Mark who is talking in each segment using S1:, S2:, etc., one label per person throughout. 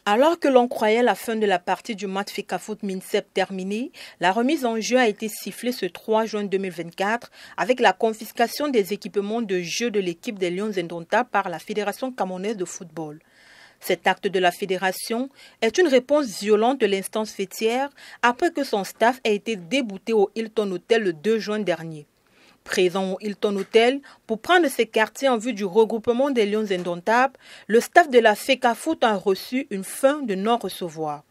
S1: Alors que l'on croyait la fin de la partie du match FECAFOOT-MINSEP terminée, la remise en jeu a été sifflée ce 3 juin 2024 avec la confiscation des équipements de jeu de l'équipe des Lions Indomptables par la Fédération camerounaise de football. Cet acte de la fédération est une réponse violente de l'instance fêtière après que son staff ait été débouté au Hilton Hotel le 2 juin dernier. Présent au Hilton Hotel pour prendre ses quartiers en vue du regroupement des Lions Indomptables, le staff de la FECAFOOT a reçu une fin de non-recevoir.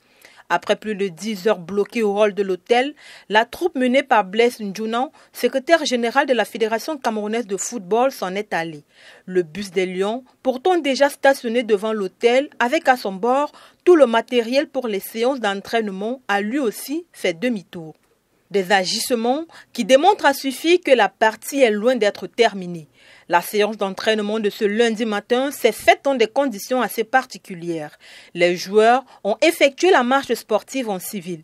S1: Après plus de 10 heures bloquées au hall de l'hôtel, la troupe menée par Blaise Ndjounan, secrétaire général de la Fédération camerounaise de football, s'en est allée. Le bus des Lions, pourtant déjà stationné devant l'hôtel, avec à son bord tout le matériel pour les séances d'entraînement, a lui aussi fait demi-tour. Des agissements qui démontrent à suffire que la partie est loin d'être terminée. La séance d'entraînement de ce lundi matin s'est faite dans des conditions assez particulières. Les joueurs ont effectué la marche sportive en civil.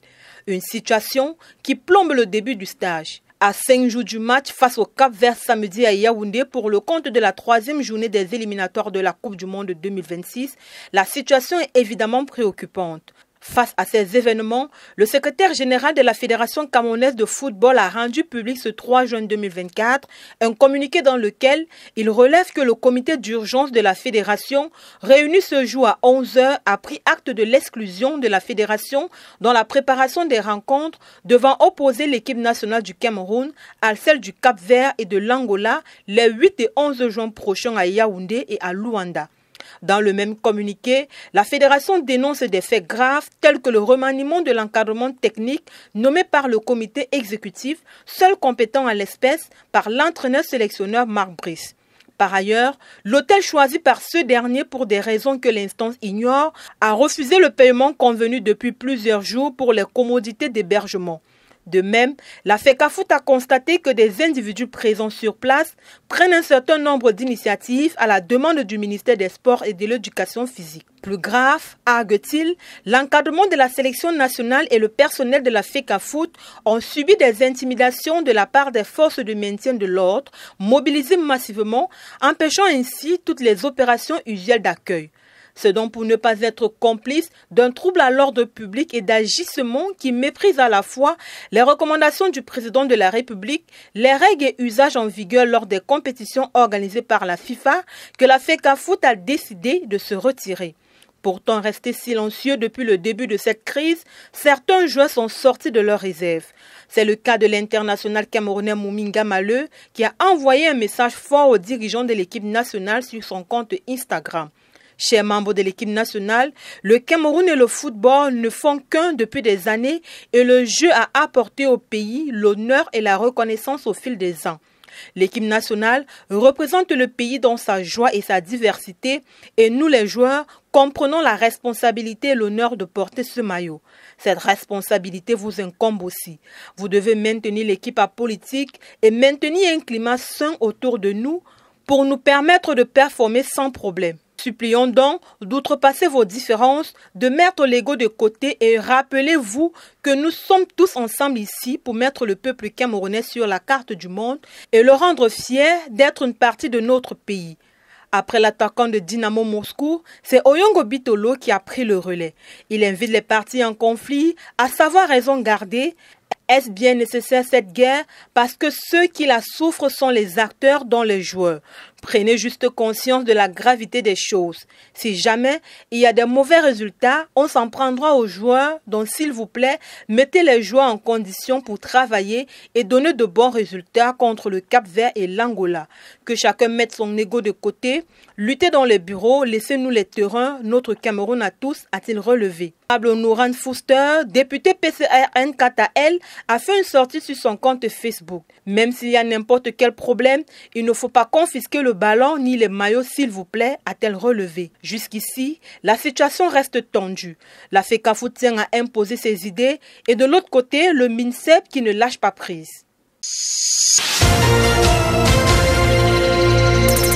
S1: Une situation qui plombe le début du stage. À 5 jours du match face au Cap-Vert samedi à Yaoundé pour le compte de la 3e journée des éliminatoires de la Coupe du Monde 2026, la situation est évidemment préoccupante. Face à ces événements, le secrétaire général de la Fédération camerounaise de football a rendu public ce 3 juin 2024 un communiqué dans lequel il relève que le comité d'urgence de la Fédération, réuni ce jour à 11 h, a pris acte de l'exclusion de la Fédération dans la préparation des rencontres devant opposer l'équipe nationale du Cameroun à celle du Cap-Vert et de l'Angola les 8 et 11 juin prochains à Yaoundé et à Luanda. Dans le même communiqué, la fédération dénonce des faits graves tels que le remaniement de l'encadrement technique nommé par le comité exécutif, seul compétent à l'espèce, par l'entraîneur sélectionneur Marc Brice. Par ailleurs, l'hôtel choisi par ce dernier pour des raisons que l'instance ignore a refusé le paiement convenu depuis plusieurs jours pour les commodités d'hébergement. De même, la FECAFOOT a constaté que des individus présents sur place prennent un certain nombre d'initiatives à la demande du ministère des Sports et de l'Éducation physique. Plus grave, argue-t-il, l'encadrement de la sélection nationale et le personnel de la FECAFOOT ont subi des intimidations de la part des forces de maintien de l'ordre, mobilisées massivement, empêchant ainsi toutes les opérations usuelles d'accueil. C'est donc pour ne pas être complice d'un trouble à l'ordre public et d'agissements qui méprisent à la fois les recommandations du président de la République, les règles et usages en vigueur lors des compétitions organisées par la FIFA, que la FECAFOOT a décidé de se retirer. Pourtant restés silencieux depuis le début de cette crise, certains joueurs sont sortis de leur réserve. C'est le cas de l'international camerounais Mouminga Maleu qui a envoyé un message fort aux dirigeants de l'équipe nationale sur son compte Instagram. Chers membres de l'équipe nationale, le Cameroun et le football ne font qu'un depuis des années et le jeu a apporté au pays l'honneur et la reconnaissance au fil des ans. L'équipe nationale représente le pays dans sa joie et sa diversité et nous les joueurs comprenons la responsabilité et l'honneur de porter ce maillot. Cette responsabilité vous incombe aussi. Vous devez maintenir l'équipe apolitique et maintenir un climat sain autour de nous pour nous permettre de performer sans problème. Supplions donc d'outrepasser vos différences, de mettre l'ego de côté et rappelez-vous que nous sommes tous ensemble ici pour mettre le peuple camerounais sur la carte du monde et le rendre fier d'être une partie de notre pays. Après l'attaquant de Dynamo Moscou, c'est Oyongo Bitolo qui a pris le relais. Il invite les parties en conflit à savoir raison garder. Est-ce bien nécessaire cette guerre? Parce que ceux qui la souffrent sont les acteurs, dont les joueurs. Prenez juste conscience de la gravité des choses. Si jamais il y a des mauvais résultats, on s'en prendra aux joueurs. Donc s'il vous plaît, mettez les joueurs en condition pour travailler et donner de bons résultats contre le Cap-Vert et l'Angola. Que chacun mette son ego de côté. Luttez dans les bureaux, laissez-nous les terrains. Notre Cameroun à tous, a-t-il relevé. Pablo Nouran Fuster, député PCRN KTL, a fait une sortie sur son compte Facebook. Même s'il y a n'importe quel problème, il ne faut pas confisquer le ballon ni les maillots s'il vous plaît, a-t-elle relevé. Jusqu'ici, la situation reste tendue. La FECAFOOT tient à imposer ses idées et de l'autre côté, le MINSEP qui ne lâche pas prise.